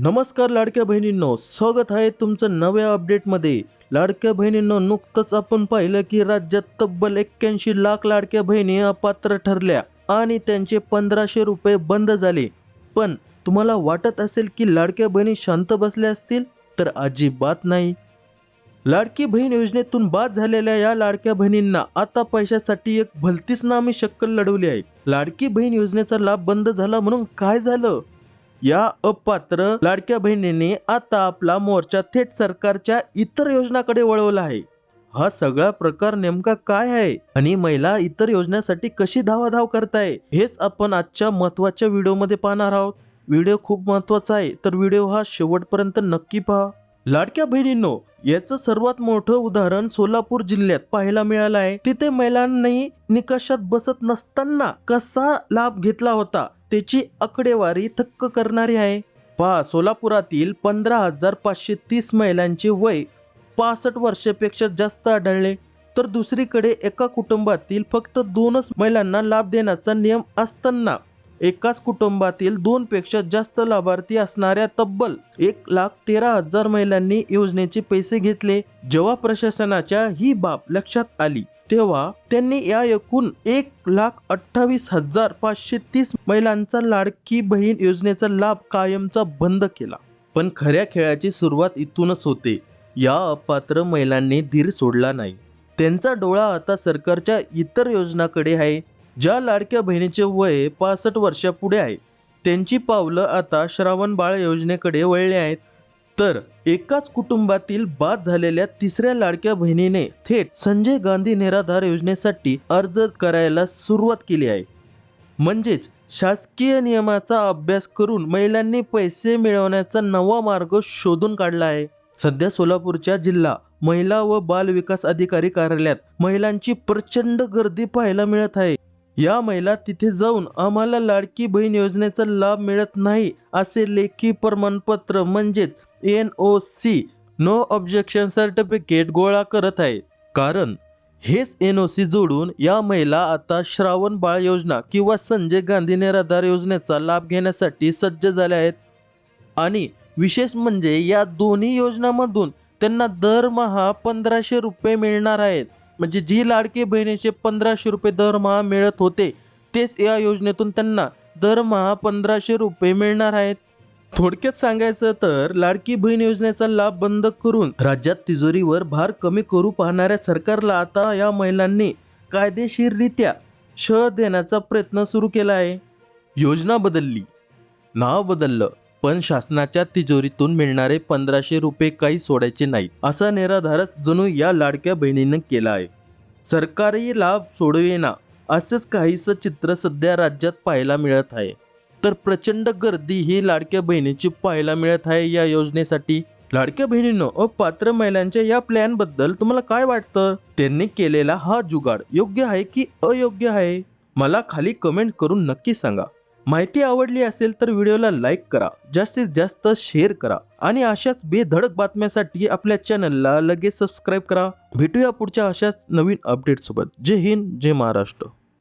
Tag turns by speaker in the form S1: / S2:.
S1: नमस्कार लाडक्या बहिणींनो, स्वागत आहे तुमचं नव्या अपडेटमध्ये। लाडक्या बहिणींनो, नुकतंच आपण पाहिलं की राज्यात तब्बल 81 लाख लाडक्या बहिणी अपात्र ठरल्या आणि त्यांचे 1500 रुपये बंद झाले। पण तुम्हाला वाटत असेल की लाडक्या बहिणी शांत बसल्या असतील, तर अजिबात नाही। लाडकी बहीण योजनेतून बाद झालेल्या या लाडक्या बहिणींना आता पैशासाठी एक भलतीच नामी शक्कल लढवली आहे। लाडकी बहीण योजनेचा लाभ बंद झाला म्हणून काय झालं? या अपात्र लाडक्या बहिणीने आता आपला मोर्चा थेट सरकारच्या इतर योजनाकडे वळवला आहे। हा सगळा प्रकार नेमका काय आहे आणि महिला इतर योजनांसाठी कशी धावाधाव करताय, हेच आपण आजच्या महत्त्वाच्या व्हिडिओमध्ये पाहणार आहोत। व्हिडिओ खूप महत्त्वाचा आहे, तर व्हिडिओ हा शेवटपर्यंत नक्की पहा। लाडक्या बहिणींनो, याचं सर्वात मोठं उदाहरण सोलापूर जिल्ह्यात पाहायला मिळालं आहे। तिथे महिलांनी निकषात बसत नसताना कसा लाभ घेतला होता, त्याची आकडेवारी थक्क करणारी आहे। पहा, सोलापुरातील 15,530 महिलांचे वय 65 वर्षापेक्षा जास्त आढळले, तर दुसरीकडे एका कुटुंबातील फक्त 2च महिलांना लाभ देण्याचा नियम असताना एकाच कुटुंबातील 2 पेक्षा जास्त लाभार्थी असणाऱ्या तब्बल 1,13,000 महिलांनी योजनेचे पैसे घेतले। जेव्हा प्रशासनाच्या ही बाब लक्षात आली, तेव्हा त्यांनी या एकूण 1,28,530 महिलांचा लाडकी बहीण योजनेचा लाभ कायमचा बंद केला। पण खऱ्या खेळाची सुरुवात इथूनच होते। या अपात्र महिलांनी धीर सोडला नाही। त्यांचा डोळा आता सरकारच्या इतर योजनाकडे आहे। ज्या लाडक्या बहिणीचे वय 65 वर्षापुढे आहे, त्यांची पावलं आता श्रावण बाळ योजनेकडे वळली आहेत। तर एकाच कुटुंबातील बाद झालेल्या तिसऱ्या लाडक्या बहिणीने थेट संजय गांधी निराधार योजनेसाठी अर्ज करायला सुरुवात केली आहे। म्हणजेच शासकीय नियमाचा अभ्यास करून महिलांनी पैसे मिळवण्याचा नवा मार्ग शोधून काढला आहे। सध्या सोलापूरच्या जिल्हा महिला व बाल विकास अधिकारी कार्यालयात महिलांची प्रचंड गर्दी पाहायला मिळत आहे। या महिला तिथे जाऊन आम्हाला लाडकी बहीण योजनेचा लाभ मिळत नाही असे लेखी प्रमाणपत्र म्हणजेच NOC नो ऑब्जेक्शन सर्टिफिकेट गोळा करत आहे। कारण हेच NOC जोडून या महिला आता श्रावण बाळ योजना किंवा संजय गांधी निराधार योजनेचा लाभ घेण्यासाठी सज्ज झाल्या आहेत। आणि विशेष म्हणजे या दोन्ही योजनांमधून त्यांना दरमहा 1500 रुपये मिळणार आहेत। म्हणजे जी लाडकी बहिणीचे 1500 रुपये दरमहा मिळत होते, तेच या योजनेतून त्यांना दरमहा 1500 रुपये मिळणार आहेत। थोडक्यात सांगायचं तर लाडकी बहीण योजनेचा लाभ बंद करून राज्यात तिजोरीवर भार कमी करू पाहणाऱ्या सरकारला आता या महिलांनी कायदेशीररित्या छळ देण्याचा प्रयत्न सुरू केला आहे। योजना बदलली, नाव बदललं, पण शासनाच्या तिजोरीतून मिळणारे 1500 रुपये काही सोडायचे नाहीत, असा निराधारच जणू या लाडक्या बहिणीनं केला आहे। सरकारी लाभ सोडवेना असंच काहीसं चित्र सध्या राज्यात पाहायला मिळत आहे। तर प्रचंड गर्दी ही लाडक्या बहिणीची पाहायला मिळत आहे या योजनेसाठी। लाडक्या बहिणींनो, अपात्र महिलांच्या या प्लॅन बद्दल तुम्हाला काय वाटतं? त्यांनी केलेला हा जुगाड योग्य आहे की अयोग्य आहे? मला खाली कमेंट करून नक्की सांगा। माहिती आवडली असेल तर व्हिडिओला लाईक करा, जास्तीत जास्त शेअर करा आणि अशाच बेधडक बातम्यांसाठी आपल्या चॅनलला लगेच सबस्क्राईब करा। भेटूया पुढच्या अशाच नवीन अपडेट सोबत। जय हिंद, जय महाराष्ट्र।